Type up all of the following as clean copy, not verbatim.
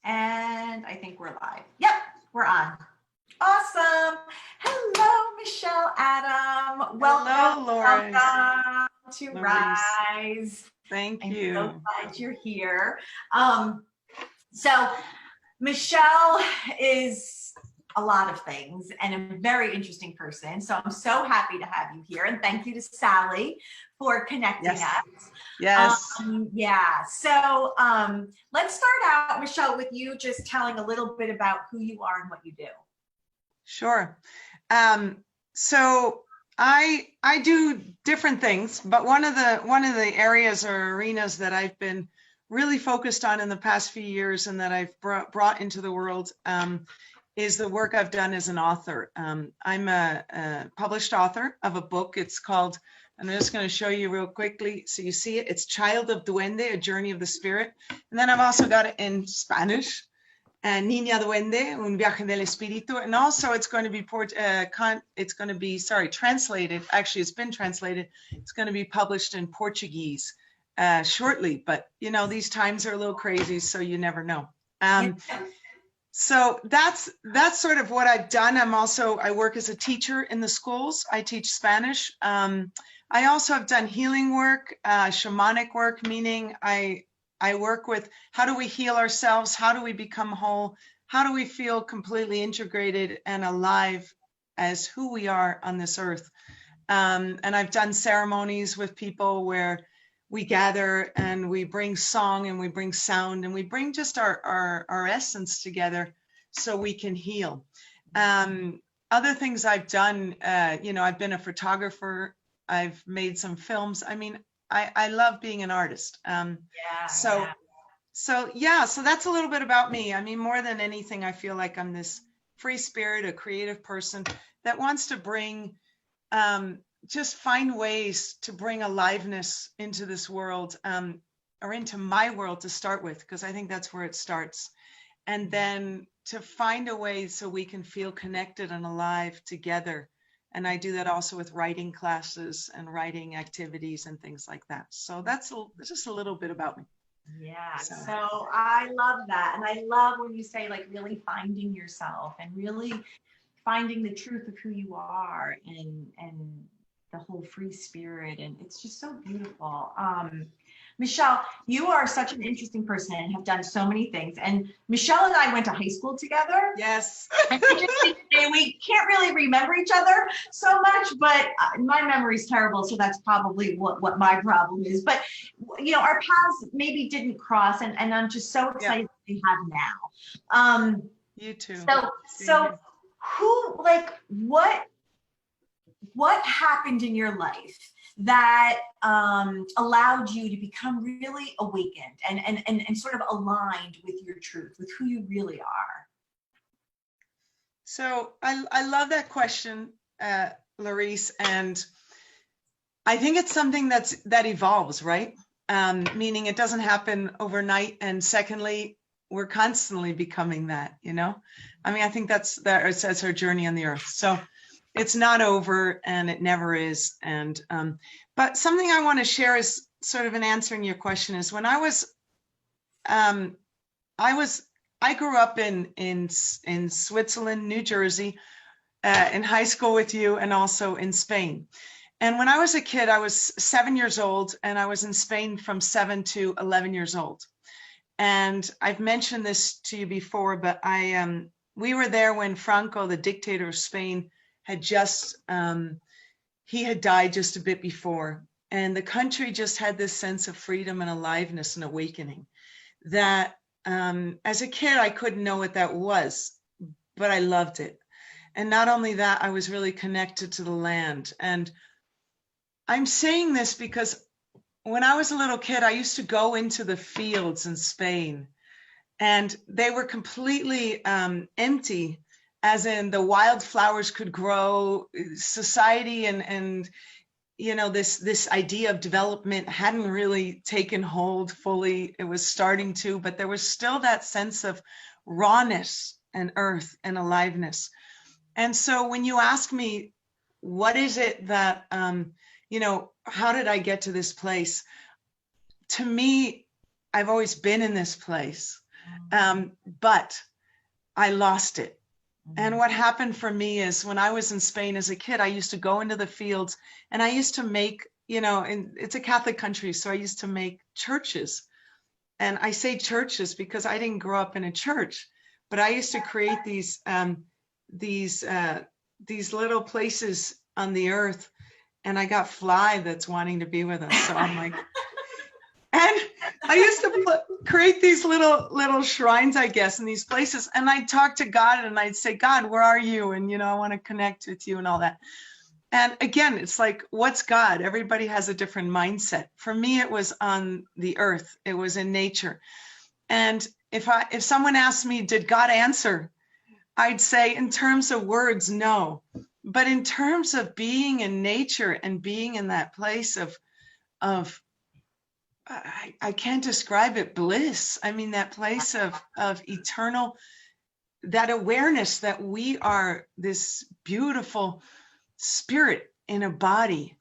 And I think we're live. Yep, we're on. Awesome. Hello, Michelle Adam. Welcome, Hello, Laurice. welcome to Laurice. RISE. Thank I'm you. so glad you're here. So Michelle is a lot of things and a very interesting person. So I'm so happy to have you here. And thank you to Sally for connecting us. Yes. Yeah. So let's start out, Michelle, with you just telling a little bit about who you are and what you do. Sure. So I do different things, but one of the areas or arenas that I've been really focused on in the past few years and that I've brought into the world is the work I've done as an author. I'm a published author of a book. It's called, and I'm just going to show you real quickly so you see it. It's Child of Duende, A Journey of the Spirit. And then I've also got it in Spanish, Niña Duende, Un Viaje del Espíritu. And also it's going to be, translated. Actually, it's been translated. It's going to be published in Portuguese shortly. But, you know, these times are a little crazy, so you never know. So that's sort of what I've done. I work as a teacher in the schools. I teach Spanish. I also have done healing work, shamanic work, meaning I work with how do we heal ourselves? How do we become whole? How do we feel completely integrated and alive as who we are on this earth? And I've done ceremonies with people where we gather and we bring song and we bring sound and we bring just our essence together so we can heal. Other things I've done, I've been a photographer. I've made some films. I mean, I love being an artist. So that's a little bit about me. I mean, more than anything, I feel like I'm this free spirit, a creative person that wants to bring, just find ways to bring aliveness into this world, or into my world to start with, because I think that's where it starts. And then to find a way so we can feel connected and alive together. And I do that also with writing classes and writing activities and things like that. So that's just a little bit about me. Yeah, so I love that. And I love when you say like really finding yourself and really finding the truth of who you are and the whole free spirit. And it's just so beautiful. Michelle, you are such an interesting person and have done so many things. And Michelle and I went to high school together. Yes. And we can't really remember each other so much, but my memory's terrible. So that's probably what my problem is. But, you know, our paths maybe didn't cross. And I'm just so excited that we have now. You too. So who, like, what happened in your life that allowed you to become really awakened and sort of aligned with your truth, with who you really are? So I love that question, Laurice, and I think it's something that evolves, right? Meaning it doesn't happen overnight, and secondly, we're constantly becoming that, you know? I mean, I think that's our journey on the earth. So it's not over, and it never is. And but something I want to share is sort of in answering your question is when I grew up in Switzerland, New Jersey, in high school with you, and also in Spain. And when I was a kid, I was 7 years old, and I was in Spain from 7 to 11 years old. And I've mentioned this to you before, but we were there when Franco, the dictator of Spain, had just, he had died just a bit before. And the country just had this sense of freedom and aliveness and awakening that as a kid, I couldn't know what that was, but I loved it. And not only that, I was really connected to the land. And I'm saying this because when I was a little kid, I used to go into the fields in Spain, and they were completely empty, as in the wildflowers could grow. Society and you know, this idea of development hadn't really taken hold fully. It was starting to, but there was still that sense of rawness and earth and aliveness. And so when you ask me, what is it that, you know, how did I get to this place? To me, I've always been in this place. But I lost it. And what happened for me is when I was in Spain as a kid, I used to go into the fields and I used to make, and it's a Catholic country, so I used to make churches. And I say churches because I didn't grow up in a church, but I used to create these little places on the earth. And I got Fly that's wanting to be with us. So I'm like, and I used to create these little shrines, I guess, in these places. And I'd talk to God and I'd say, God, where are you? And, I want to connect with you and all that. And again, it's like, what's God? Everybody has a different mindset. For me, it was on the earth. It was in nature. And if someone asked me, did God answer? I'd say in terms of words, no. But in terms of being in nature and being in that place of I can't describe it, bliss. I mean, that place of eternal, that awareness that we are this beautiful spirit in a body.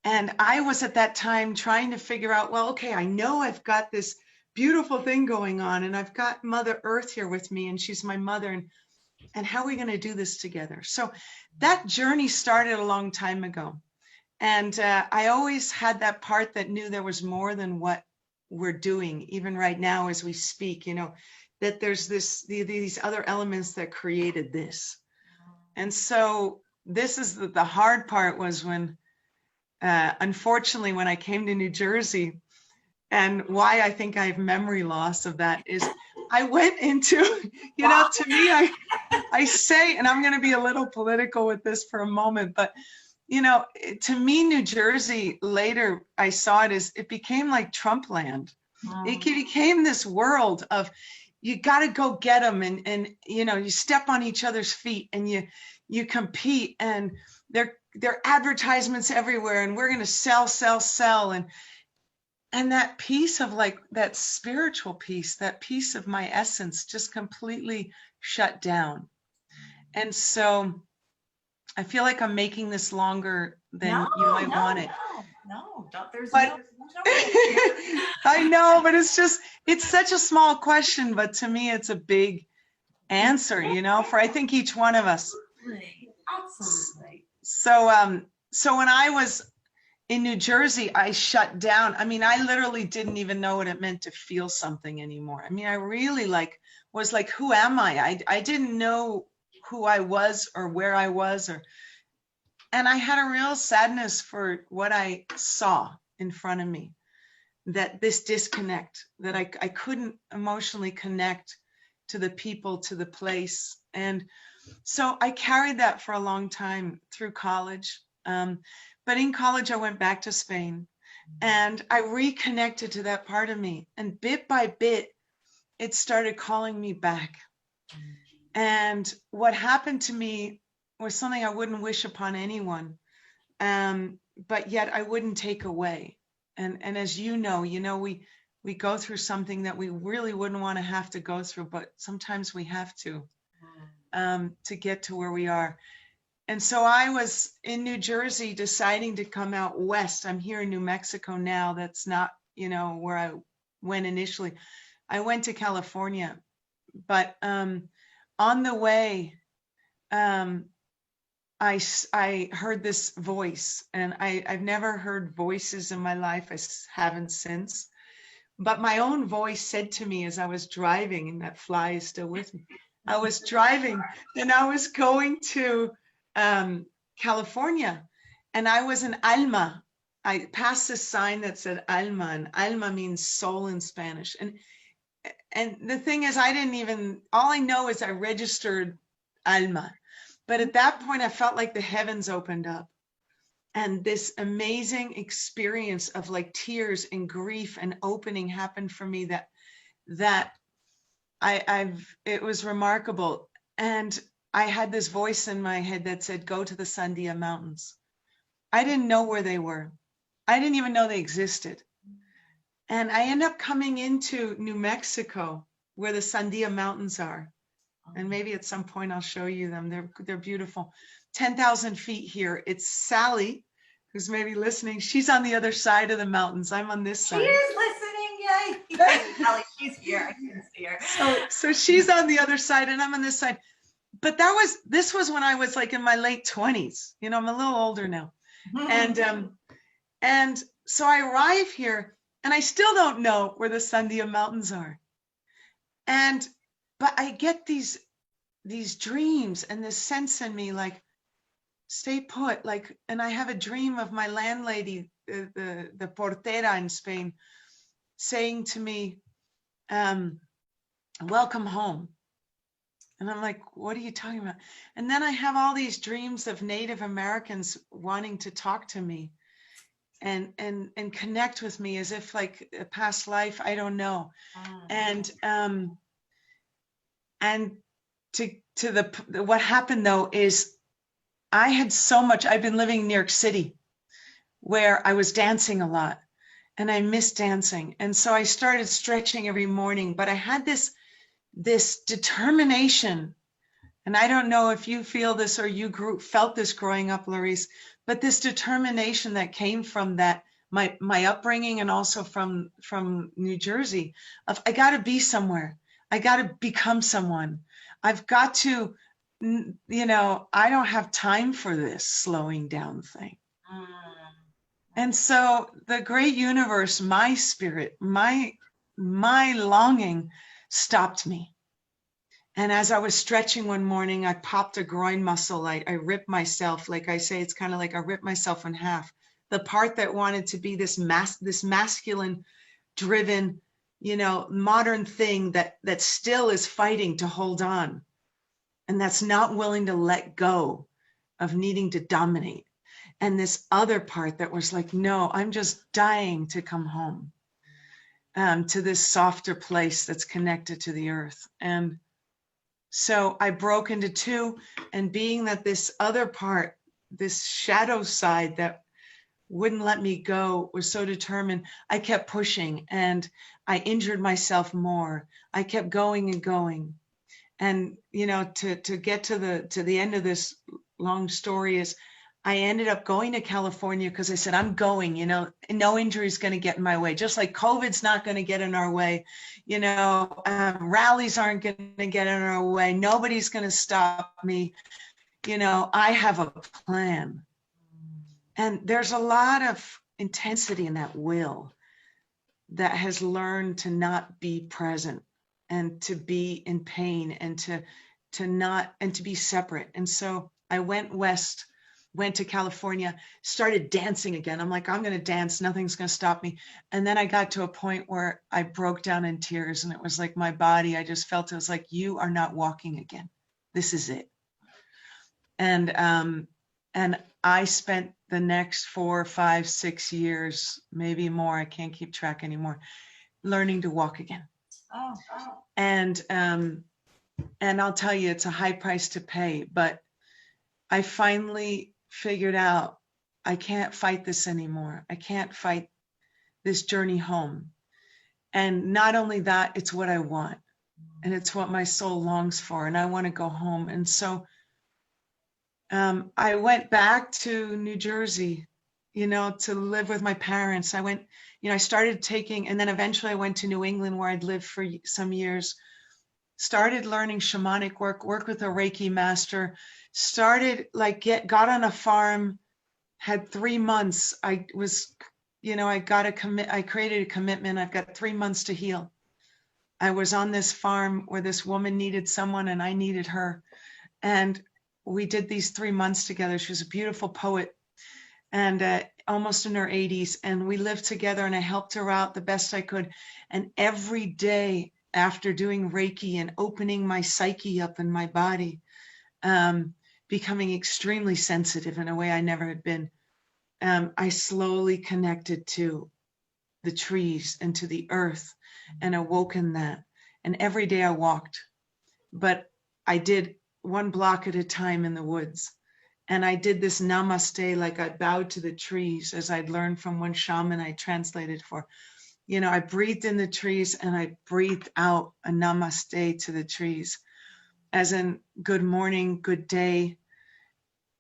And I was at that time trying to figure out, well, okay, I know I've got this beautiful thing going on and I've got Mother Earth here with me and she's my mother, and how are we going to do this together? So that journey started a long time ago. And I always had that part that knew there was more than what we're doing, even right now as we speak, that there's these other elements that created this. And so this is the hard part was when, unfortunately, when I came to New Jersey, and why I think I have memory loss of that is I went into, to me, I say, and I'm going to be a little political with this for a moment, but to me, New Jersey, later I saw it as it became like Trump land. It became this world of you got to go get them and you step on each other's feet and you compete and there are advertisements everywhere and we're going to sell and that piece of like that spiritual piece, that piece of my essence just completely shut down. And so I feel like I'm making this longer than you might want it. No, don't. There's but, no. I know, but it's such a small question, but to me, it's a big answer, for I think each one of us. Absolutely. So when I was in New Jersey, I shut down. I mean, I literally didn't even know what it meant to feel something anymore. I mean, I really was like, who am I? I didn't know who I was or where I was, and I had a real sadness for what I saw in front of me, that this disconnect, that I couldn't emotionally connect to the people, to the place. And so I carried that for a long time through college. But in college, I went back to Spain and I reconnected to that part of me. And bit by bit, it started calling me back. And what happened to me was something I wouldn't wish upon anyone, but yet I wouldn't take away. And as you know, we go through something that we really wouldn't want to have to go through, but sometimes we have to get to where we are. And so I was in New Jersey deciding to come out west. I'm here in New Mexico now. That's not, where I went initially. I went to California, but on the way, I heard this voice, and I've never heard voices in my life. I haven't since. But my own voice said to me as I was driving, and that Fly is still with me. I was driving, and I was going to California, and I was in Alma. I passed a sign that said Alma, and Alma means soul in Spanish. And the thing is, all I know is I registered Alma. But at that point, I felt like the heavens opened up. And this amazing experience of like tears and grief and opening happened for me that it was remarkable. And I had this voice in my head that said, go to the Sandia Mountains. I didn't know where they were. I didn't even know they existed. And I end up coming into New Mexico where the Sandia Mountains are. And maybe at some point I'll show you them. They're beautiful. 10,000 feet here. It's Sally, who's maybe listening. She's on the other side of the mountains. I'm on this side. She is listening, yay. Sally, She's here. I can see her. So she's on the other side and I'm on this side. But this was when I was like in my late 20s. You know, I'm a little older now. And so I arrive here and I still don't know where the Sandia Mountains are. But I get these dreams and this sense in me, like, stay put, like, and I have a dream of my landlady, the portera in Spain, saying to me, welcome home. And I'm like, what are you talking about? And then I have all these dreams of Native Americans wanting to talk to me and connect with me as if like a past life, I don't know. And what happened though is I had so much, I've been living in New York City where I was dancing a lot and I missed dancing. And so I started stretching every morning, but I had this determination. And I don't know if you feel this or you felt this growing up, Laurice, but this determination that came from that, my upbringing and also from New Jersey of I got to be somewhere. I got to become someone. I've got to, you know, I don't have time for this slowing down thing. And so the great universe, my spirit, my longing stopped me. And as I was stretching one morning, I popped a groin muscle. I ripped myself, like I say, it's kind of like I ripped myself in half. The part that wanted to be this masculine driven, you know, modern thing that still is fighting to hold on. And that's not willing to let go of needing to dominate. And this other part that was like, no, I'm just dying to come home to this softer place that's connected to the earth. And so I broke into two, and being that this other part, this shadow side that wouldn't let me go was so determined, I kept pushing and I injured myself more. I kept going and going. And, you know, to get to the end of this long story is I ended up going to California because I said, I'm going, you know, no injury is going to get in my way. Just like COVID's not going to get in our way, you know, rallies aren't going to get in our way. Nobody's going to stop me. You know, I have a plan. And there's a lot of intensity in that will that has learned to not be present and to be in pain and to be separate. And so I went west, went to California, started dancing again. I'm like, I'm going to dance. Nothing's going to stop me. And then I got to a point where I broke down in tears, and it was like my body, I just felt it was like, you are not walking again. This is it. And I spent the next 4, 5, 6 years, maybe more, I can't keep track anymore, learning to walk again. And I'll tell you, it's a high price to pay, but I finally figured out I can't fight this anymore. I can't fight this journey home. And not only that, it's what I want. And it's what my soul longs for. And I want to go home. And so I went back to New Jersey, you know, to live with my parents. I went, you know, I started taking, and then eventually I went to New England where I'd lived for some years, started learning shamanic work with a Reiki master, started like got on a farm, had 3 months. I was, you know, I created a commitment. I've got 3 months to heal. I was on this farm where this woman needed someone and I needed her. And we did these 3 months together. She was a beautiful poet and almost in her 80s. And we lived together and I helped her out the best I could. And every day after doing Reiki and opening my psyche up in my body, becoming extremely sensitive in a way I never had been, I slowly connected to the trees and to the earth and awoken that. And every day I walked, but I did 1 block at a time in the woods. And I did this namaste, like I bowed to the trees, as I'd learned from one shaman I translated for. You know, I breathed in the trees and I breathed out a namaste to the trees, as in good morning, good day.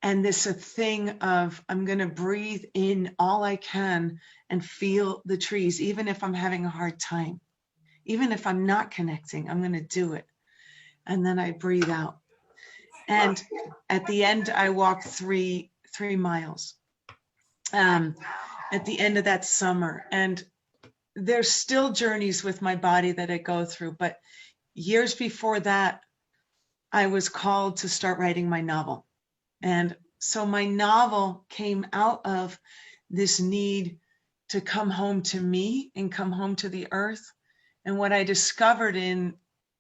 And this a thing of, I'm going to breathe in all I can and feel the trees, even if I'm having a hard time, Even if I'm not connecting, I'm going to do it. And then I breathe out. And at the end, I walked three miles at the end of that summer. And there's still journeys with my body that I go through. But years before that, I was called to start writing my novel. And so my novel came out of this need to come home to me and come home to the earth. And what I discovered in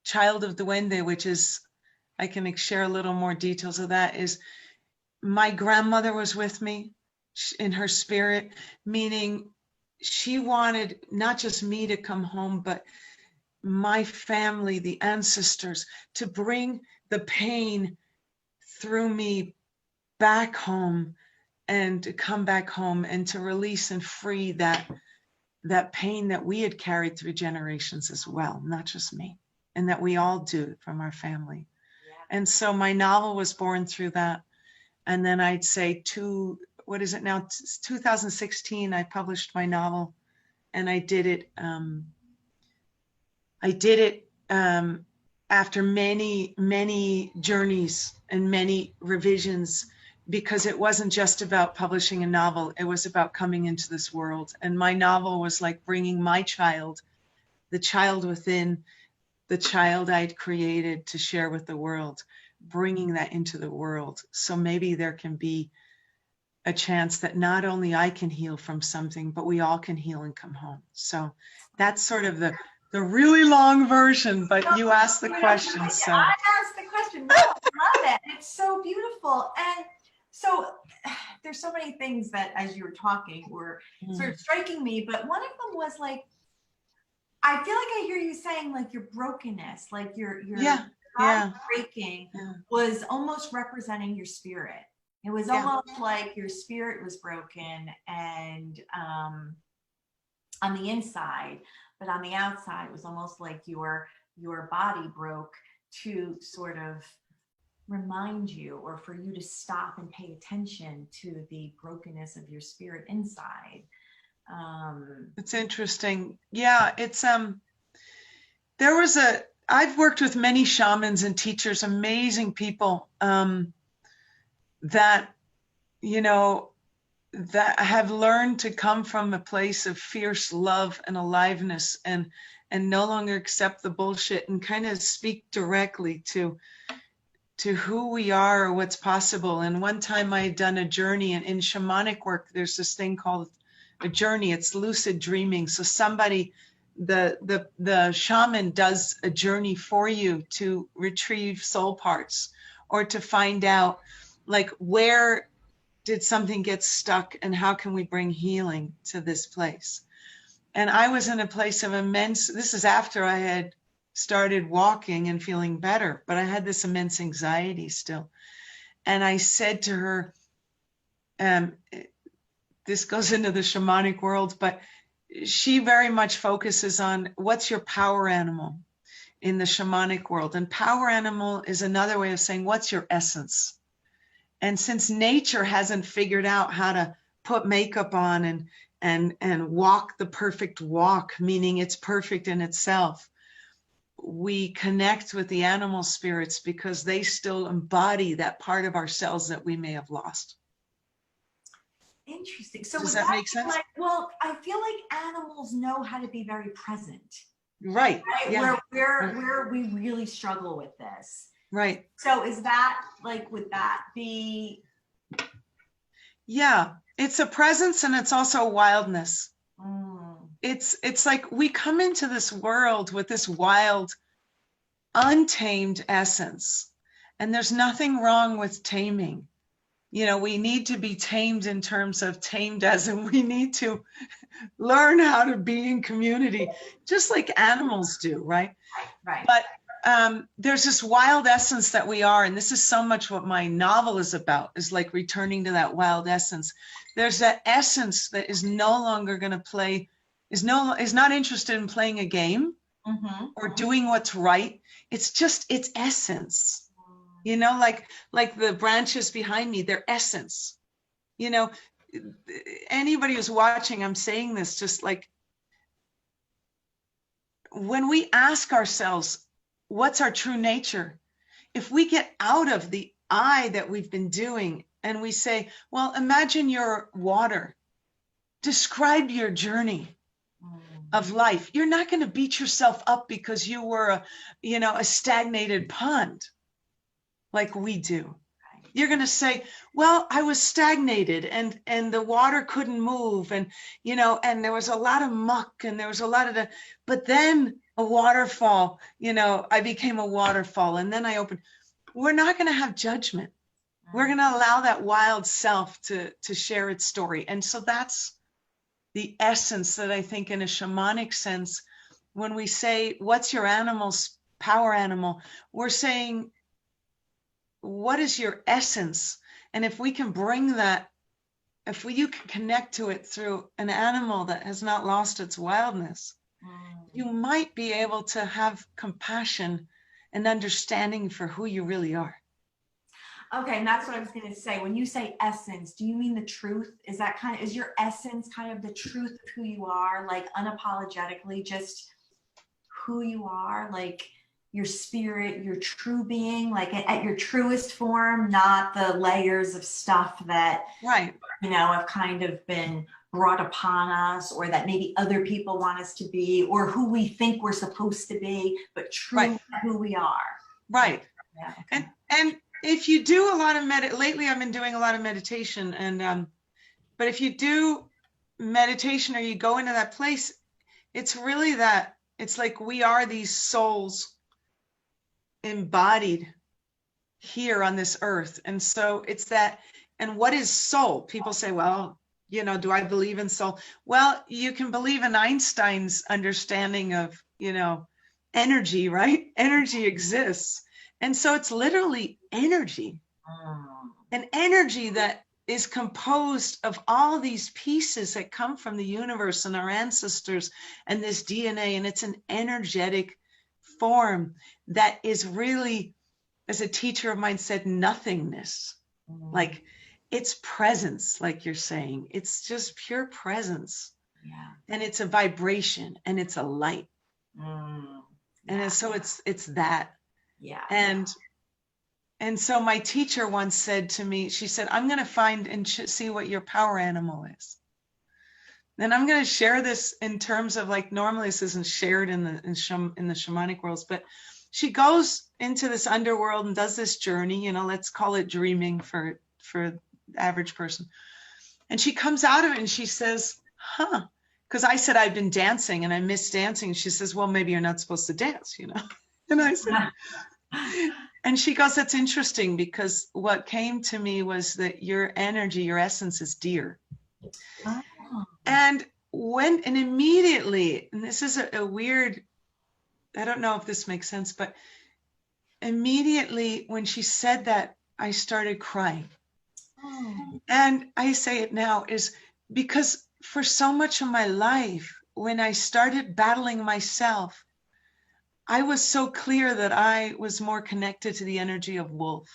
Child of the Duende, which is, I can share a little more details of that, is my grandmother was with me in her spirit, meaning she wanted not just me to come home, but my family, the ancestors, to bring the pain through me back home, and to come back home and to release and free that pain that we had carried through generations as well, not just me, and that we all do from our family. Yeah. And so my novel was born through that. And then I'd say 2016, I published my novel, and I did it. After many journeys and many revisions, because it wasn't just about publishing a novel, it was about coming into this world. And my novel was like bringing my child, the child within, the child I'd created to share with the world, bringing that into the world. So maybe there can be a chance that not only I can heal from something, but we all can heal and come home. So that's sort of the really long version, but you asked the question. So I asked the question. No, I love it. It's so beautiful. And so there's so many things that, as you were talking, were sort of striking me, but one of them was like, I feel like I hear you saying like your brokenness, like your body breaking was almost representing your spirit. It was almost like your spirit was broken, and on the inside, but on the outside, it was almost like your body broke to sort of remind you, or for you to stop and pay attention to the brokenness of your spirit inside. It's interesting. Yeah, it's I've worked with many shamans and teachers, amazing people that, that have learned to come from a place of fierce love and aliveness, and no longer accept the bullshit, and kind of speak directly to who we are or what's possible. And one time I had done a journey, and in shamanic work, there's this thing called a journey. It's lucid dreaming. So somebody, the shaman does a journey for you to retrieve soul parts, or to find out like where did something get stuck and how can we bring healing to this place. And I was in a place of this is after I had started walking and feeling better, but I had this immense anxiety still. And I said to her, this goes into the shamanic world, but she very much focuses on what's your power animal in the shamanic world. And power animal is another way of saying, what's your essence? And since nature hasn't figured out how to put makeup on and walk the perfect walk, meaning it's perfect in itself, we connect with the animal spirits because they still embody that part of ourselves that we may have lost. Interesting. So does that make sense? Like, well, I feel like animals know how to be very present. Right. Yeah. Where we really struggle with this. Right. So is that like, would that be? Yeah, it's a presence, and it's also a wildness. It's like we come into this world with this wild, untamed essence, and there's nothing wrong with taming. We need to be tamed in terms of tamed as in we need to learn how to be in community, just like animals do, right? Right. But there's this wild essence that we are, and this is so much what my novel is about, is like returning to that wild essence. There's that essence that is no longer going to play, is not interested in playing a game or doing what's right. It's just its essence. Like the branches behind me, their essence. Anybody who's watching, I'm saying this just like, when we ask ourselves, what's our true nature? If we get out of the I that we've been doing and we say, well, imagine you're water. Describe your journey of life. You're not going to beat yourself up because you were a stagnated pond like we do. You're going to say, well, I was stagnated and the water couldn't move and there was a lot of muck and there was a lot of but then a waterfall, I became a waterfall and then I opened. We're not going to have judgment. We're going to allow that wild self to share its story. And so that's the essence that I think in a shamanic sense, when we say, what's your animal's power animal? We're saying, what is your essence? And if we can bring that, you can connect to it through an animal that has not lost its wildness, you might be able to have compassion and understanding for who you really are. Okay, and that's what I was going to say. When you say essence, do you mean the truth? Is your essence kind of the truth of who you are, like unapologetically just who you are, like your spirit, your true being, like at your truest form, not the layers of stuff that, right, have kind of been brought upon us, or that maybe other people want us to be, or who we think we're supposed to be, but truly right, who we are. Right. Yeah, okay. And if you do a lot of lately I've been doing a lot of meditation but if you do meditation or you go into that place, it's really that it's like we are these souls embodied here on this earth. And so it's that, and what is soul? People say, well, do I believe in soul? Well, you can believe in Einstein's understanding of, energy, right? Energy exists. And so it's literally energy, an energy that is composed of all these pieces that come from the universe and our ancestors and this DNA. And it's an energetic form that is really, as a teacher of mine said, nothingness. Like it's presence, like you're saying. It's just pure presence. Yeah. And it's a vibration and it's a light. And so it's that. Yeah. And so my teacher once said to me, she said, I'm going to find and see what your power animal is. And I'm going to share this in terms of, like, normally this isn't shared in the shamanic worlds, but she goes into this underworld and does this journey, let's call it dreaming for the average person. And she comes out of it and she says, because I said I've been dancing and I miss dancing. She says, well, maybe you're not supposed to dance, And I said, and she goes, that's interesting, because what came to me was that your energy, your essence is deer. Oh. And immediately, and this is a weird, I don't know if this makes sense, but immediately when she said that, I started crying. Oh. And I say it now is because for so much of my life, when I started battling myself, I was so clear that I was more connected to the energy of wolf.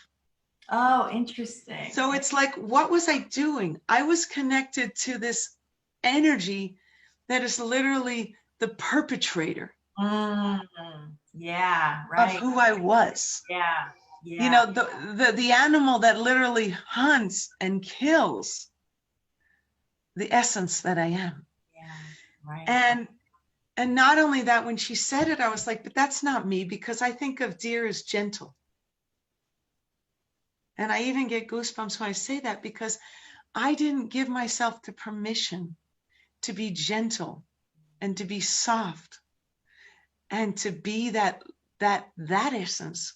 Oh, interesting. So it's like, what was I doing? I was connected to this energy that is literally the perpetrator. Yeah, right. Of who I was. Yeah. Yeah. The animal that literally hunts and kills the essence that I am. Yeah, right. And not only that, when she said it, I was like, but that's not me, because I think of deer as gentle. And I even get goosebumps when I say that, because I didn't give myself the permission to be gentle and to be soft and to be that essence,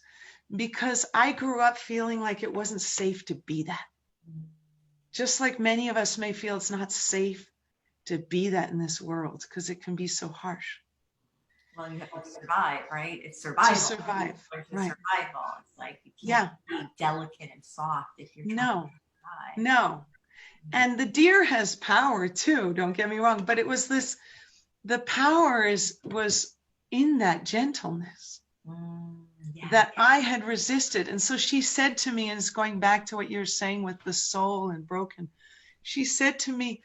because I grew up feeling like it wasn't safe to be that. Just like many of us may feel it's not safe to be that in this world, because it can be so harsh. Well, you have to survive, right? It's survival. To survive, right? Survival. It's like you can't be delicate and soft if you're trying to survive. No. And the deer has power too. Don't get me wrong, but it was this. The power was in that gentleness that I had resisted. And so she said to me, and it's going back to what you're saying with the soul and broken. She said to me,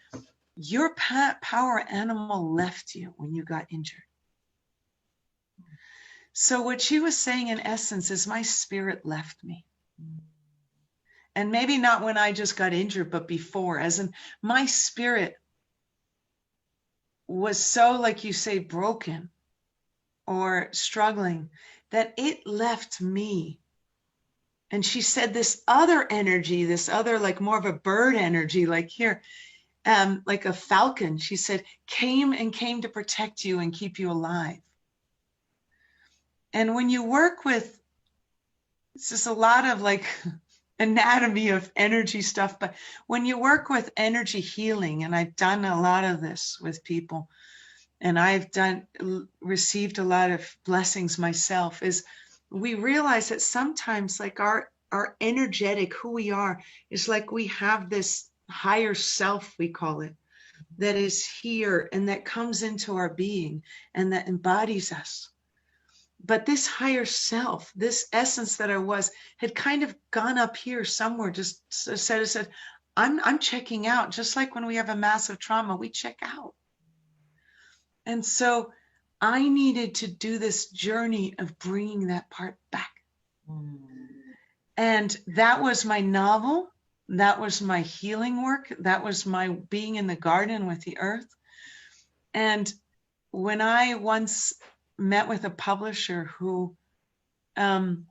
your power animal left you when you got injured. So what she was saying in essence is my spirit left me. And maybe not when I just got injured, but before, as in my spirit was so, like you say, broken or struggling that it left me. And she said this other energy, this other, like more of a bird energy, like here, like a falcon, she said, came to protect you and keep you alive. And when you work with, it's just a lot of like anatomy of energy stuff, but when you work with energy healing, and I've done a lot of this with people, and I've received a lot of blessings myself, is we realize that sometimes like our energetic, who we are, is like we have this higher self, we call it, that is here and that comes into our being and that embodies us. But this higher self, this essence that I was, had kind of gone up here somewhere, just said, I'm checking out, just like when we have a massive trauma, we check out. And so I needed to do this journey of bringing that part back. And that was my novel. That was my healing work. That was my being in the garden with the earth. And when I once met with a publisher who, you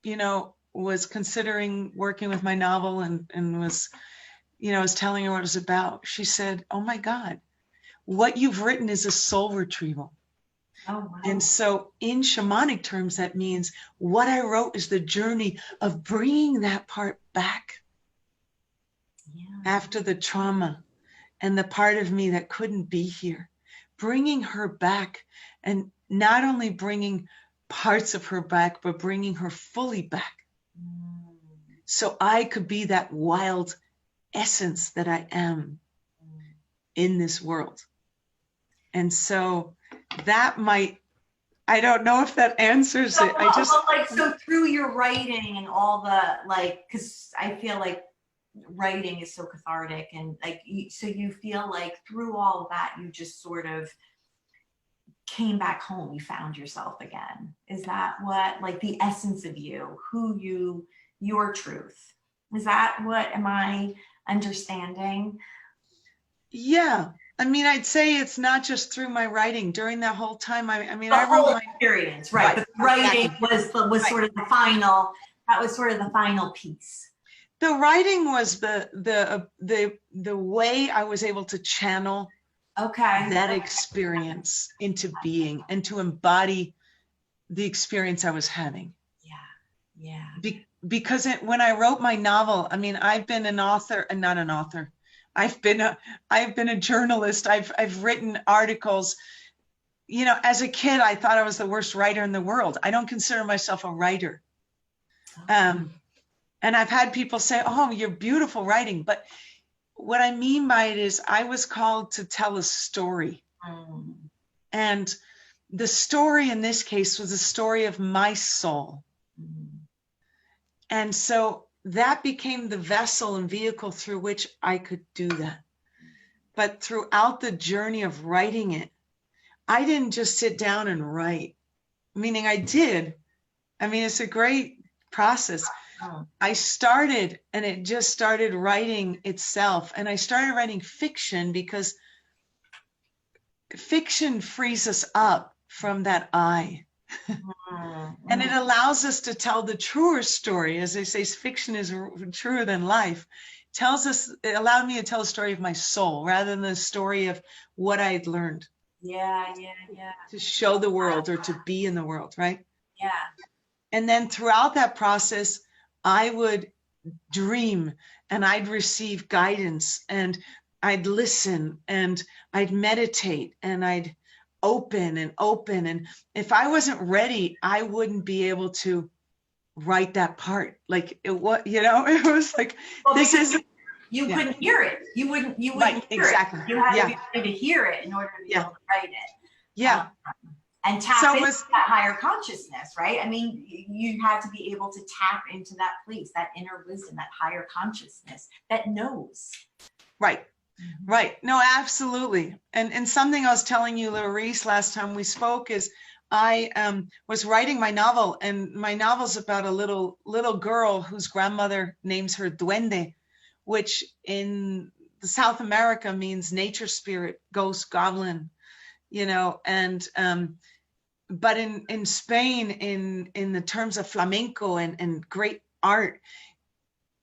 know, was considering working with my novel and was, you know, was telling her what it was about, she said, "Oh my God, what you've written is a soul retrieval." Oh, wow. And so in shamanic terms, that means what I wrote is the journey of bringing that part back after the trauma and the part of me that couldn't be here, bringing her back, and not only bringing parts of her back, but bringing her fully back. So I could be that wild essence that I am in this world. And so that might, I don't know if that answers it. I just like, so through your writing and all the, like, because I feel like writing is so cathartic, and like, so you feel like through all of that, you just sort of came back home, you found yourself again. Is that what, like, the essence of you, who you, your truth? Is that what, am I understanding? Yeah. I mean, I'd say it's not just through my writing. During that whole time, I mean, The I wrote whole my experience, right? But writing was Right. sort of the final. That was sort of the final piece. The writing was the way I was able to channel that experience into being and to embody the experience I was having. Yeah. Because when I wrote my novel, I mean, I've been an author and not an author. I've been a journalist. I've written articles. You know, as a kid, I thought I was the worst writer in the world. I don't consider myself a writer. And I've had people say, "Oh, you're beautiful writing." But what I mean by it is I was called to tell a story. And the story in this case was a story of my soul. And so that became the vessel and vehicle through which I could do that. But throughout the journey of writing it, I didn't just sit down and write, meaning I did. I mean, it's a great process. I started, and it just started writing itself. And I started writing fiction because fiction frees us up from that I. And it allows us to tell the truer story. As they say, fiction is truer than life. It allowed me to tell a story of my soul rather than the story of what I had learned. Yeah. To show the world or to be in the world, right? Yeah. And then throughout that process, I would dream and I'd receive guidance and I'd listen and I'd meditate and I'd open. And if I wasn't ready, I wouldn't be able to write that part. Like it was, you know, it was like, this is. You couldn't hear it. You wouldn't hear exactly. it. You had to be ready to hear it in order to be able to write it. Yeah. And tap into that higher consciousness, right? I mean, you had to be able to tap into that place, that inner wisdom, that higher consciousness that knows. Right. Right. No, absolutely. And something I was telling you, Laurice, last time we spoke is I was writing my novel, and my novel's about a little girl whose grandmother names her Duende, which in South America means nature spirit, ghost, goblin, you know, and but in Spain, in the terms of flamenco and great art,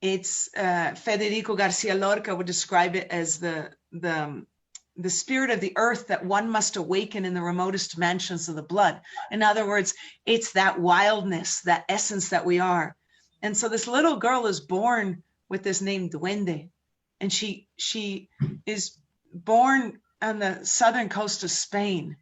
it's Federico Garcia Lorca would describe it as the spirit of the earth that one must awaken in the remotest mansions of the blood. In other words, it's that wildness, that essence that we are. And so this little girl is born with this name Duende, and she is born on the southern coast of Spain,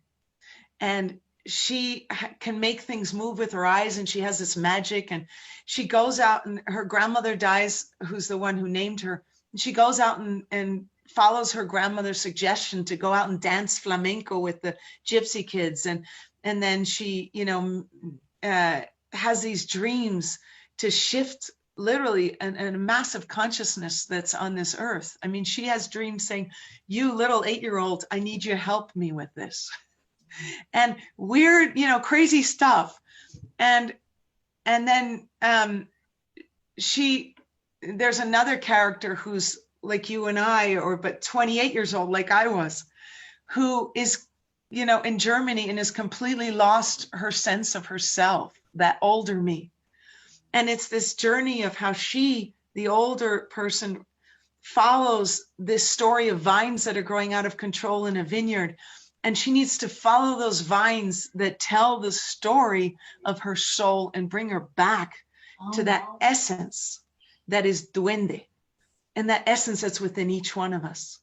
and she can make things move with her eyes, and she has this magic, and she goes out, and her grandmother dies, who's the one who named her, and she goes out and follows her grandmother's suggestion to go out and dance flamenco with the gypsy kids, and then she, you know, has these dreams to shift literally a massive consciousness that's on this earth. I mean, she has dreams saying, "You little 8-year-old, I need you to help me with this," and weird, you know, crazy stuff. And then there's another character who's like you and I, but 28 years old, like I was, who is, you know, in Germany and has completely lost her sense of herself, that older me. And it's this journey of how she, the older person, follows this story of vines that are growing out of control in a vineyard. And she needs to follow those vines that tell the story of her soul and bring her back to that essence that is Duende, and that essence that's within each one of us.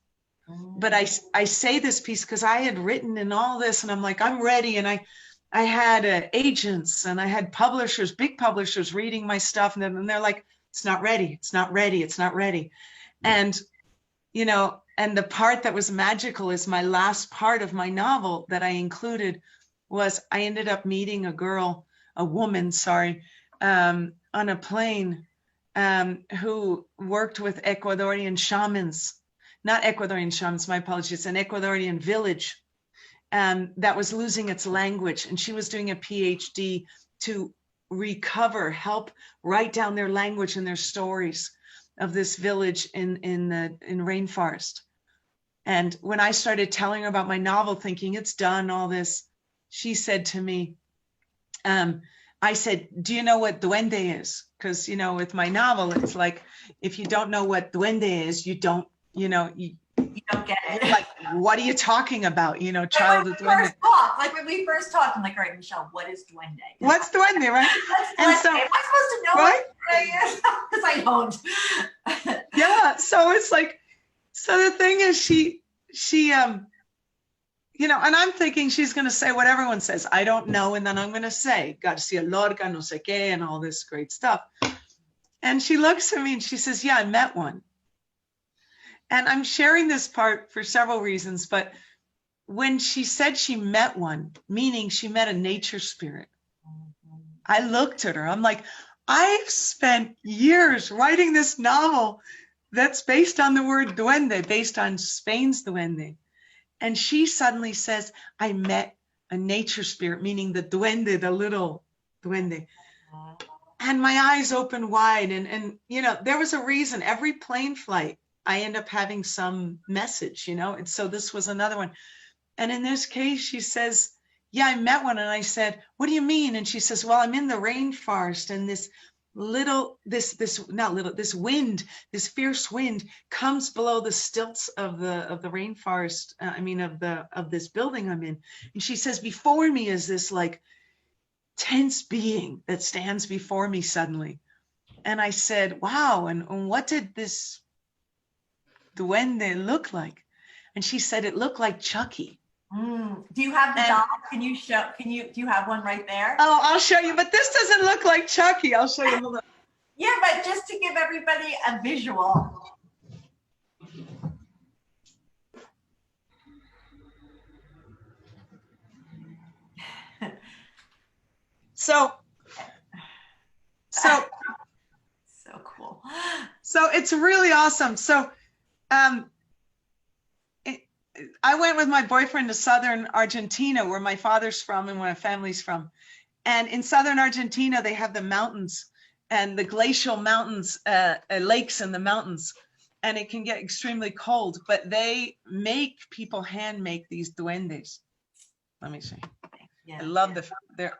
But I say this piece because I had written in all this, and I'm like, I'm ready. And I had agents, and I had publishers, big publishers, reading my stuff, and they're like, it's not ready, it's not ready, it's not ready. And, you know, and the part that was magical is my last part of my novel that I included was I ended up meeting a woman, on a plane, who worked with Ecuadorian shamans, not Ecuadorian shamans, my apologies, an Ecuadorian village that was losing its language. And she was doing a PhD to recover, help write down their language and their stories of this village in rainforest. And when I started telling her about my novel, thinking it's done, all this, she said to me, I said, do you know what Duende is? Because, you know, with my novel, it's like, if you don't know what Duende is, you don't, you know, you don't get it. Like, what are you talking about? You know, child of Duende. Like when we first talked, I'm like, all right, Michelle, what is Duende? What's Duende, right? And so, am I supposed to know what Duende is? Because I don't. Yeah, so it's like, so the thing is, she you know, and I'm thinking she's going to say what everyone says. I don't know. And then I'm going to say, Garcia Lorca, no sé qué, and all this great stuff. And she looks at me and she says, yeah, I met one. And I'm sharing this part for several reasons. But when she said she met one, meaning she met a nature spirit, I looked at her. I'm like, I've spent years writing this novel that's based on the word Duende, based on Spain's Duende. And she suddenly says, I met a nature spirit, meaning the Duende, the little Duende. And my eyes opened wide. And you know, there was a reason. Every plane flight, I end up having some message, you know. And so this was another one. And in this case, she says, yeah, I met one. And I said, what do you mean? And she says, well, I'm in the rainforest, and this wind, this fierce wind comes below the stilts of the rainforest. Of this building I'm in. And she says, before me is this like tense being that stands before me suddenly. And I said, wow. And what did this Duende look like? And she said, it looked like Chucky. Do you have the doll? Can you show? Do you have one right there? Oh, I'll show you. But this doesn't look like Chucky. I'll show you. Yeah, but just to give everybody a visual. So cool. So it's really awesome. So I went with my boyfriend to southern Argentina, where my father's from and where my family's from. And in southern Argentina, they have the mountains and the glacial mountains, lakes in the mountains. And it can get extremely cold, but they make people hand make these duendes. Let me see. Yeah. I love they're.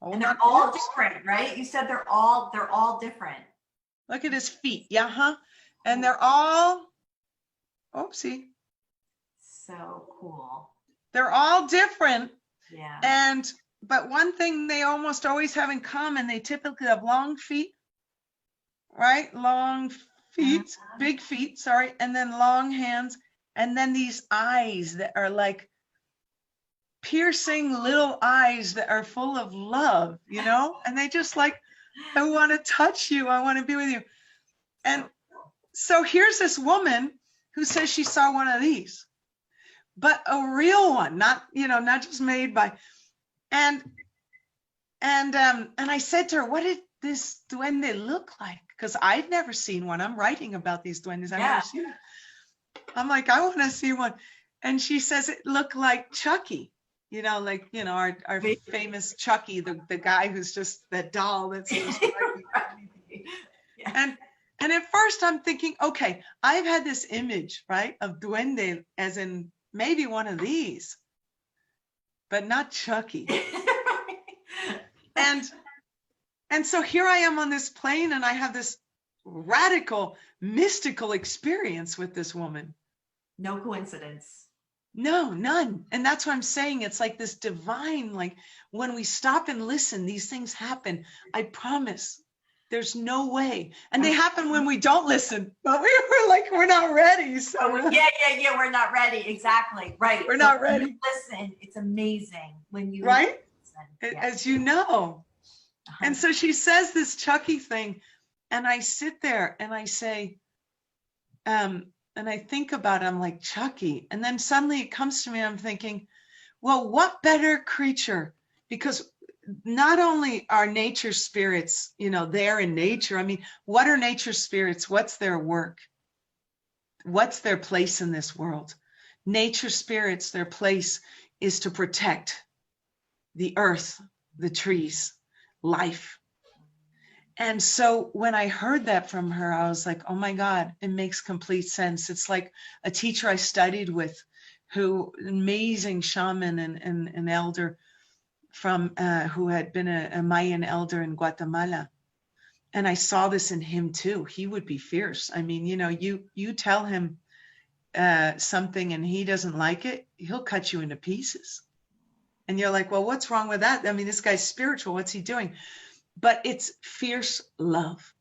And they're all different, right? You said they're all different. Look at his feet. Yeah, huh? And they're all, oopsie. So cool. They're all different. Yeah. But one thing they almost always have in common, they typically have long feet, right? Long feet, big feet, sorry, and then long hands, and then these eyes that are like piercing little eyes that are full of love, you know? And they just like, I want to touch you. I want to be with you. And so here's this woman who says she saw one of these, but a real one, not, you know, not just made by, and I said to her, what did this duende look like? Because I've never seen one. I'm writing about these duendes. I've never seen it. I'm like, I want to see one. And she says it looked like Chucky, you know, like, you know, our famous Chucky, the guy who's just that doll that's and at first I'm thinking, okay, I've had this image, right, of duende as in maybe one of these, but not Chucky. And so here I am on this plane and I have this radical, mystical experience with this woman. No coincidence. No, none. And that's what I'm saying. It's like this divine, like when we stop and listen, these things happen. I promise. There's no way. And they happen when we don't listen, but we were like, we're not ready. So yeah. We're not ready. Exactly. Right. We're not ready. Listen, it's amazing when you right. Listen. As you know. And so she says this Chucky thing, and I sit there and I say, and I think about it, I'm like, Chucky. And then suddenly it comes to me, I'm thinking, well, what better creature? Because not only are nature spirits, you know, there in nature. I mean, what are nature spirits? What's their work? What's their place in this world? Nature spirits, their place is to protect the earth, the trees, life. And so when I heard that from her, I was like, oh my God, it makes complete sense. It's like a teacher I studied with, who amazing shaman and an elder from who had been a Mayan elder in Guatemala. And I saw this in him too. He would be fierce. I mean, you know, you tell him something and he doesn't like it, he'll cut you into pieces. And you're like, well, what's wrong with that? I mean, this guy's spiritual. What's he doing? But it's fierce love.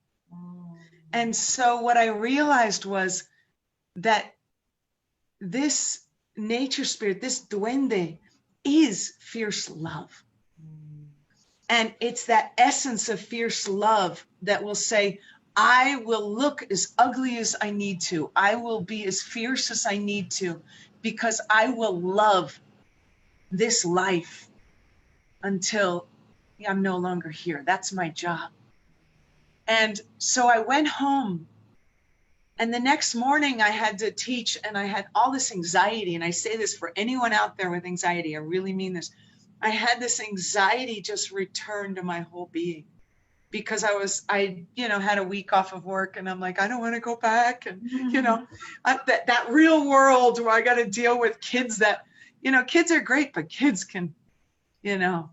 And so what I realized was that this nature spirit, this duende, is fierce love. And it's that essence of fierce love that will say, I will look as ugly as I need to. I will be as fierce as I need to, because I will love this life until I'm no longer here. That's my job. And so I went home, and the next morning I had to teach, and I had all this anxiety. And I say this for anyone out there with anxiety, I really mean this. I had this anxiety just return to my whole being, because I had a week off of work, and I'm like, I don't want to go back. And, you know, that real world where I got to deal with kids that, you know, kids are great, but kids can, you know,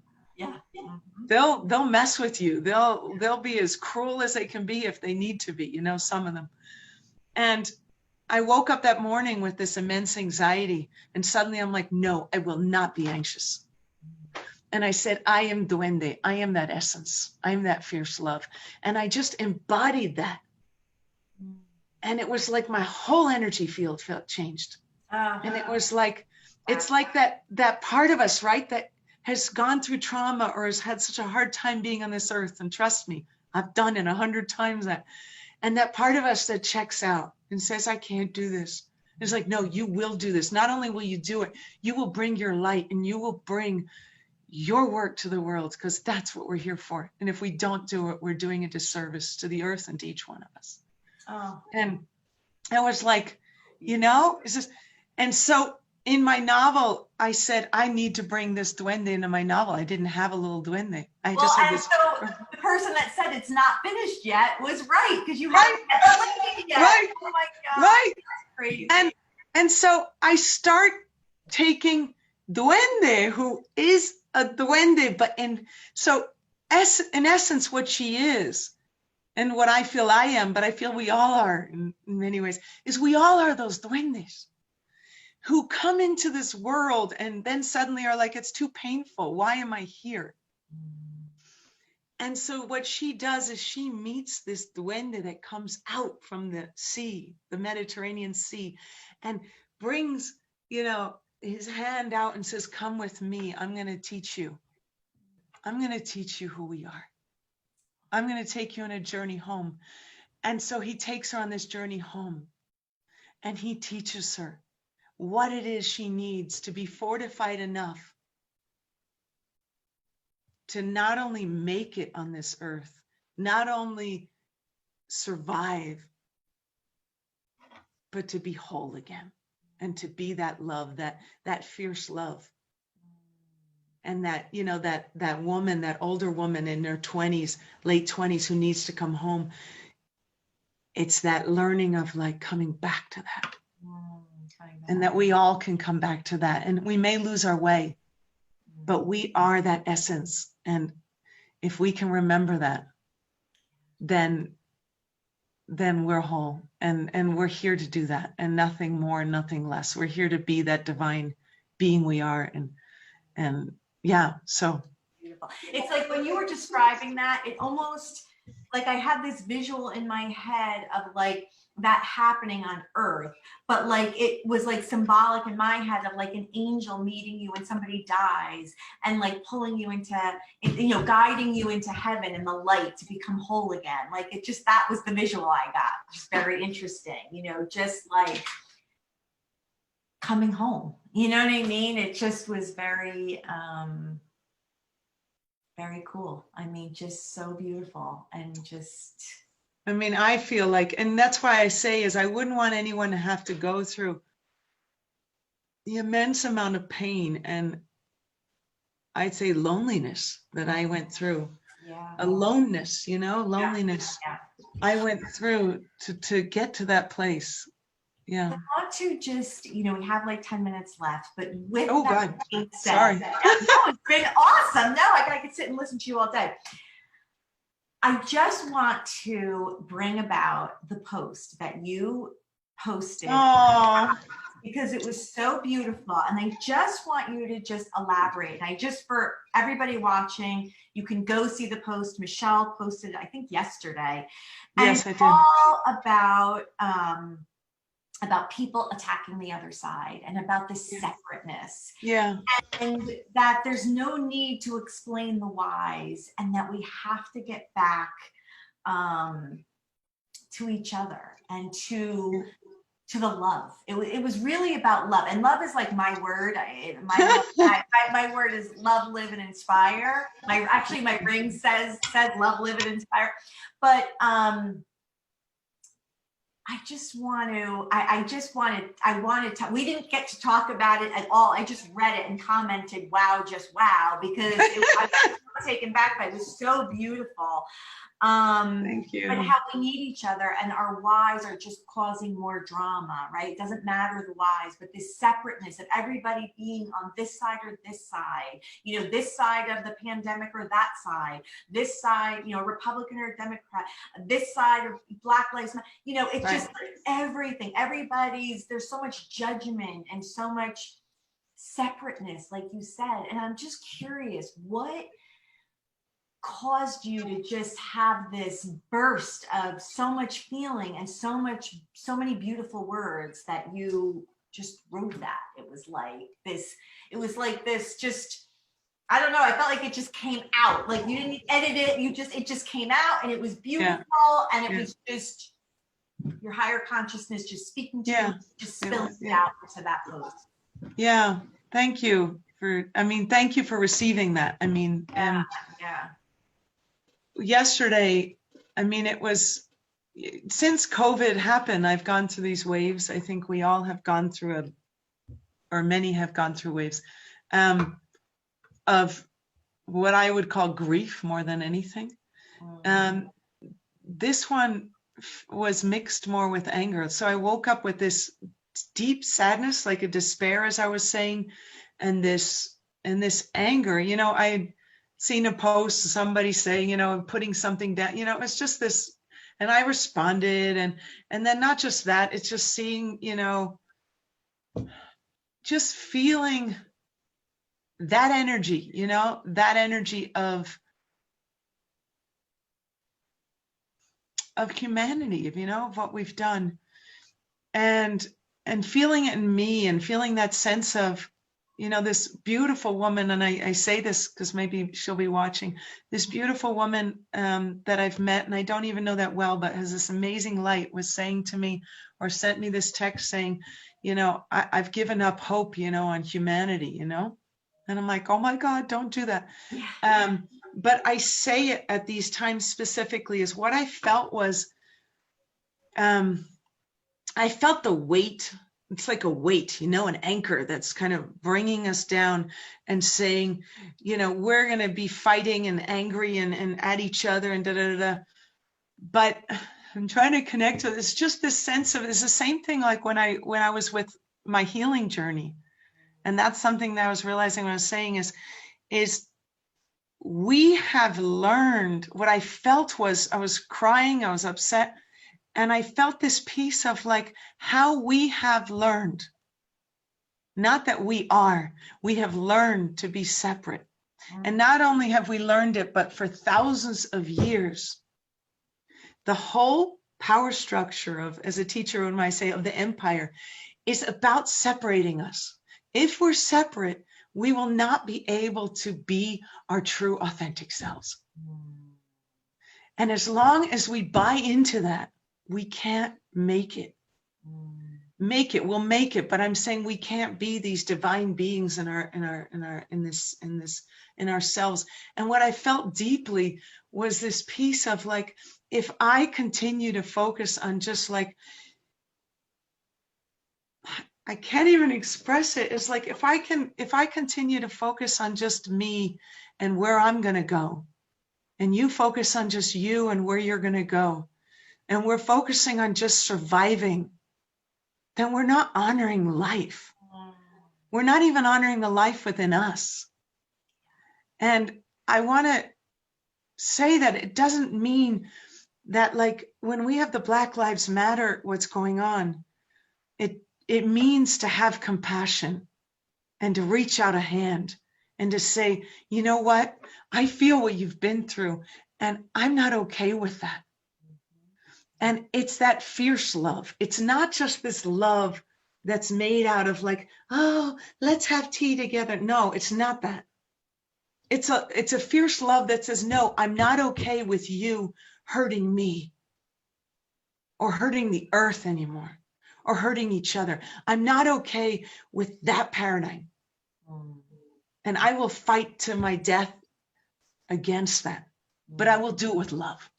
they'll mess with you. They'll be as cruel as they can be if they need to be, you know, some of them. And I woke up that morning with this immense anxiety, and suddenly I'm like, no, I will not be anxious. And I said, I am Duende. I am that essence. I am that fierce love. And I just embodied that. And it was like my whole energy field felt changed. And it was like, it's like that part of us, right, that has gone through trauma or has had such a hard time being on this earth. And trust me, I've done it 100 times that. And that part of us that checks out and says, I can't do this. It's like, no, you will do this. Not only will you do it, you will bring your light, and you will bring your work to the world, because that's what we're here for. And if we don't do it, we're doing a disservice to the earth and to each one of us. And I was like, you know, it's just, And so in my novel, I said, I need to bring this duende into my novel. I didn't have a little duende. I Well, just had and this. so the person that said it's not finished yet was right, because you Right, haven't met the lady yet. right, Oh my God, right. that's crazy. And so I start taking Duende, who is a duende, but in essence, what she is, and what I feel I am, but I feel we all are in many ways, is we all are those duendes who come into this world and then suddenly are like, it's too painful. Why am I here? And so what she does is she meets this duende that comes out from the sea, the Mediterranean Sea, and brings, his hand out and says, come with me. I'm going to teach you. I'm going to teach you who we are. I'm going to take you on a journey home. And so he takes her on this journey home, and he teaches her what it is she needs to be fortified enough to not only make it on this earth, not only survive, but to be whole again, and to be that love, that fierce love. And that woman, that older woman in her 20s, late 20s, who needs to come home. It's that learning of like coming back to that. And that we all can come back to that. And we may lose our way, but we are that essence. And if we can remember that, then we're whole, and we're here to do that, and nothing more, nothing less. We're here to be that divine being we are. And yeah, so beautiful. It's like when you were describing that, it almost like I had this visual in my head of like that happening on earth, but like it was like symbolic in my head of like an angel meeting you when somebody dies, and like pulling you into, guiding you into heaven and the light to become whole again. Like it just, that was the visual I got. Just very interesting, just like coming home, you know what I mean? It just was very very cool. I mean, just so beautiful, and just, I feel like, and that's why I say is I wouldn't want anyone to have to go through the immense amount of pain and I'd say loneliness that I went through. yeah, Aloneness, loneliness. yeah. I went through to get to that place. Yeah. I want to just, we have like 10 minutes left, but with Oh, that God. being said, Sorry. no, it's been awesome. No, I could sit and listen to you all day. I just want to bring about the post that you posted. Oh. Because it was so beautiful, and I just want you to just elaborate. For everybody watching, you can go see the post. Michelle posted it, I think, yesterday. Yes, and I it's did. All about people attacking the other side, and about this separateness. Yeah. And that there's no need to explain the whys, and that we have to get back to each other, and to the love. It was really about love, and love is like my word. My word is love, live, and inspire. My ring says love, live, and inspire. But I wanted to, we didn't get to talk about it at all. I just read it and commented, wow, just wow, because I was taken back by it. It was so beautiful. Thank you. But how we need each other, and our whys are just causing more drama, right? It doesn't matter the whys, but this separateness of everybody being on this side or this side, this side of the pandemic or that side, this side, Republican or Democrat, this side of Black Lives Matter, it's right. Just like everything, there's so much judgment and so much separateness, like you said. And I'm just curious, what caused you to just have this burst of so much feeling and so many beautiful words that you just wrote that? It was like this just, I don't know, I felt like it just came out. Like you didn't edit it, it just came out, and it was beautiful. Yeah. And it was just your higher consciousness just speaking to you, just spilling it out into that post. Yeah, thank you thank you for receiving that. Yesterday, it was, since COVID happened, I've gone through these waves. I think we all have gone through or many have gone through waves of what I would call grief more than anything. This one was mixed more with anger. So I woke up with this deep sadness, like a despair, as I was saying, and this anger. You know, I had seen a post, somebody saying, you know, putting something down, you know, it's just this, and I responded, and then not just that, it's just seeing, you know, just feeling that energy, you know, that energy of humanity, of, you know, of what we've done, and feeling it in me, and feeling that sense of, you know, this beautiful woman, and I say this because maybe she'll be watching, this beautiful woman that I've met, and I don't even know that well, but has this amazing light, was saying to me, or sent me this text saying, you know, I've given up hope, you know, on humanity, you know. And I'm like, oh my God, don't do that. Yeah. But I say it at these times specifically, is what I felt was, I felt the weight. It's like a weight, you know, an anchor that's kind of bringing us down and saying, you know, we're going to be fighting and angry and at each other and da da da da. But I'm trying to connect to this, just this sense of, it's the same thing like when I was with my healing journey. And that's something that I was realizing when I was saying is we have learned, what I felt was, I was crying, I was upset, and I felt this piece of like how we have learned, not that we have learned to be separate. And not only have we learned it, but for thousands of years, the whole power structure of, as a teacher, when I say of the empire, is about separating us. If we're separate, we will not be able to be our true authentic selves. And as long as we buy into that, we can't make it. We'll make it, but I'm saying we can't be these divine beings in ourselves. And what I felt deeply was this piece of like, if I continue to focus on just like, I can't even express it. It's like, if I continue to focus on just me and where I'm going to go, and you focus on just you and where you're going to go, and we're focusing on just surviving, then we're not honoring life. We're not even honoring the life within us. And I want to say that it doesn't mean that, like, when we have the Black Lives Matter, what's going on, it means to have compassion and to reach out a hand and to say, you know what? I feel what you've been through, and I'm not okay with that. And it's that fierce love. It's not just this love that's made out of like, oh, let's have tea together. No, it's not that. It's a fierce love that says, no, I'm not okay with you hurting me or hurting the earth anymore or hurting each other. I'm not okay with that paradigm. And I will fight to my death against that, but I will do it with love.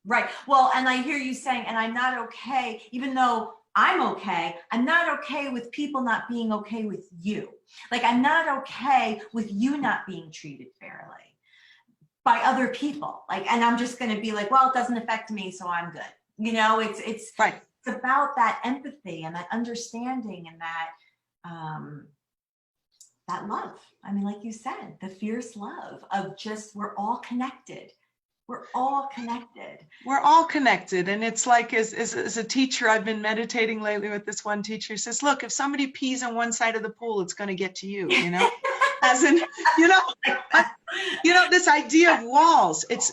Right. Well, and I hear you saying, and I'm not okay, even though I'm okay, I'm not okay with people not being okay with you. Like, I'm not okay with you not being treated fairly by other people. Like, and I'm just going to be like, well, it doesn't affect me, so I'm good. You know, it's right. It's about that empathy and that understanding and that love. I mean, like you said, the fierce love of just, we're all connected. We're all connected. We're all connected. And it's like, as a teacher, I've been meditating lately with this one teacher who says, look, if somebody pees on one side of the pool, it's going to get to you, you know, as in, you know, this idea of walls, it's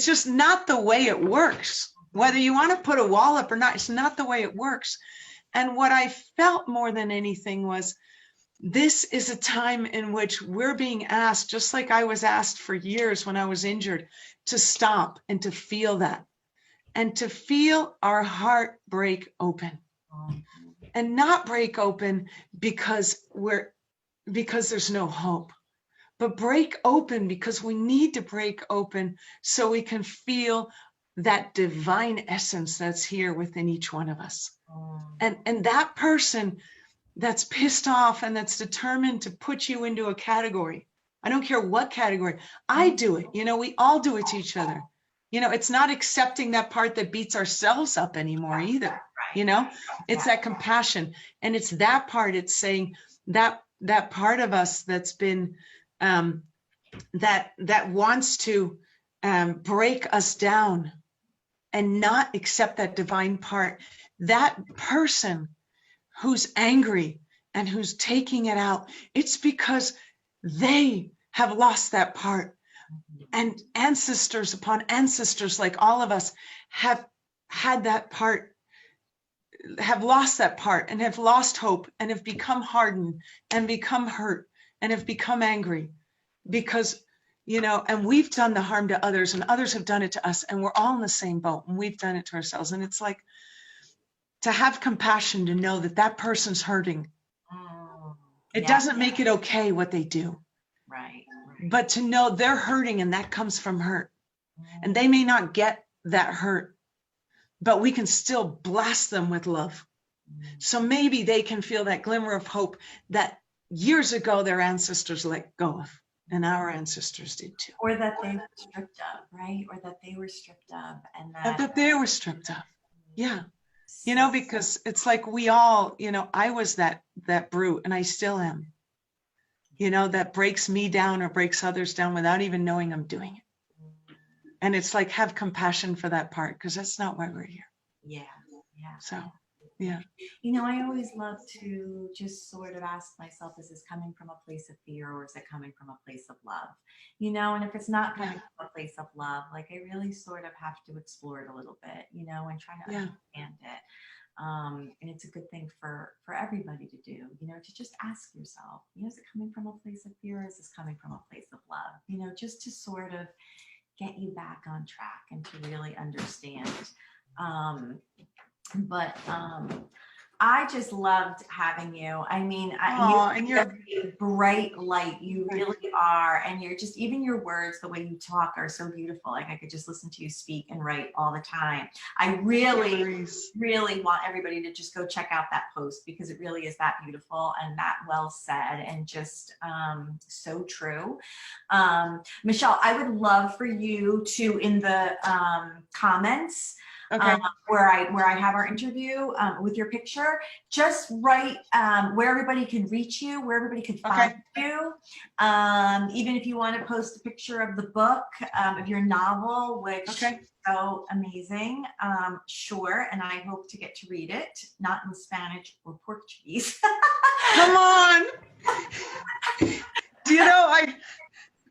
just not the way it works. Whether you want to put a wall up or not, it's not the way it works. And what I felt more than anything was, this is a time in which we're being asked, just like I was asked for years when I was injured, to stop and to feel that, and to feel our heart break open, and not break open because there's no hope, but break open because we need to break open so we can feel that divine essence that's here within each one of us. And that person that's pissed off and that's determined to put you into a category, I don't care what category, I do it. We all do it to each other. It's not accepting that part that beats ourselves up anymore either. It's that compassion, and it's that part. It's saying that part of us that's been that wants to break us down and not accept that divine part. That person who's angry and who's taking it out, it's because they have lost that part. And ancestors upon ancestors, like all of us, have had that part, have lost that part, and have lost hope, and have become hardened, and become hurt, and have become angry because, and we've done the harm to others, and others have done it to us, and we're all in the same boat, and we've done it to ourselves. And it's like, to have compassion, to know that that person's hurting. It doesn't make it okay what they do. Right. But to know they're hurting, and that comes from hurt. And they may not get that hurt, but we can still blast them with love. So maybe they can feel that glimmer of hope that years ago their ancestors let go of, and our ancestors did too. Or that they were stripped of, right? Or that they were stripped of, and that they were stripped of. Yeah. Because it's like we all, I was that brute, and I still am, that breaks me down or breaks others down without even knowing I'm doing it. And it's like, have compassion for that part, because that's not why we're here. Yeah. So, yeah. I always love to just sort of ask myself, is this coming from a place of fear, or is it coming from a place of love? And if it's not coming from a place of love, like, I really sort of have to explore it a little bit, and try to understand it. And it's a good thing for everybody to do, to just ask yourself, is it coming from a place of fear, or is this coming from a place of love? Just to sort of get you back on track and to really understand. But I just loved having you. I mean, you're a bright light. You really are. And you're just, even your words, the way you talk are so beautiful. Like, I could just listen to you speak and write all the time. I really, really want everybody to just go check out that post, because it really is that beautiful and that well said, and just so true. Michelle, I would love for you to, in the comments, where I have our interview with your picture, just write where everybody can reach you, where everybody can find you. Even if you want to post a picture of the book, of your novel, which is so amazing. Sure. And I hope to get to read it, not in Spanish or Portuguese. Come on.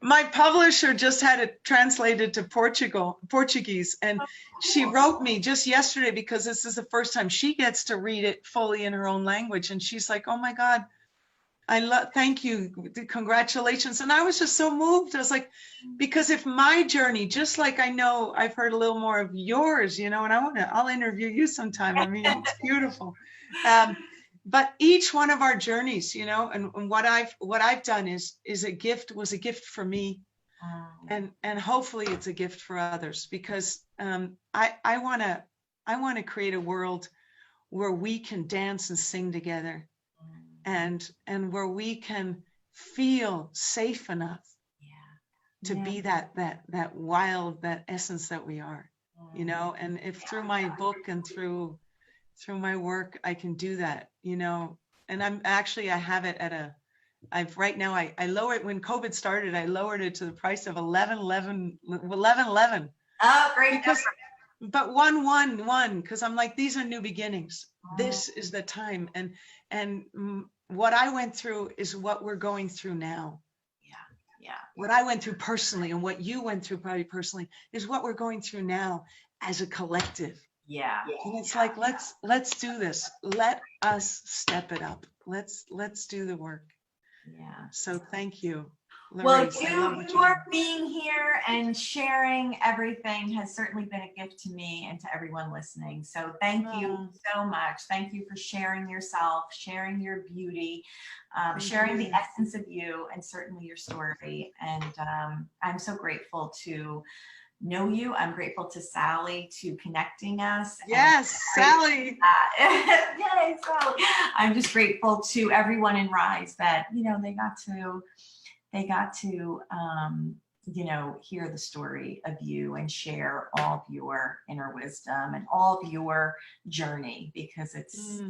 My publisher just had it translated to Portuguese, and she wrote me just yesterday, because this is the first time she gets to read it fully in her own language. And she's like, oh my God, thank you, congratulations. And I was just so moved. I was like, because if my journey, just like I know I've heard a little more of yours, and I'll interview you sometime. I mean, it's beautiful. But each one of our journeys, and what I've done was a gift for me, and hopefully it's a gift for others, because I want to create a world where we can dance and sing together, and where we can feel safe enough to be that wild, that essence that we are, and if through my book and through my work, I can do that, and I have it at right now, I lowered, when COVID started, I lowered it to the price of $11.11. Oh, great. But one, because I'm like, these are new beginnings. This is the time. And what I went through is what we're going through now. Yeah. What I went through personally, and what you went through probably personally, is what we're going through now as a collective. Yeah. And it's like, let's do this. Let us step it up. Let's do the work. Yeah. So thank you, Laurice. Well, your being here and sharing everything has certainly been a gift to me and to everyone listening. So thank you so much. Thank you for sharing yourself, sharing your beauty, sharing the essence of you, and certainly your story. And I'm so grateful to know you. I'm grateful to Sally to connecting us. Yes, Sally. Yay, Sally. I'm just grateful to everyone in RISE that, you know, they got to hear the story of you and share all of your inner wisdom and all of your journey, because it's,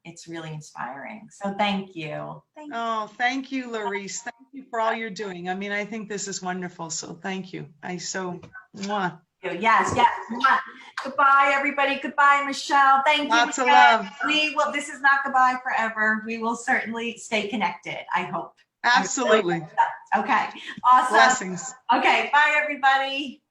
it's really inspiring. So thank you. Thank you, Laurice. Thank you for all you're doing. I mean, I think this is wonderful. So thank you. Mwah. Yes. Mwah. Goodbye, everybody. Goodbye, Michelle. Thank you. Lots of love. This is not goodbye forever. We will certainly stay connected, I hope. Absolutely. Okay. Awesome. Blessings. Okay. Bye, everybody.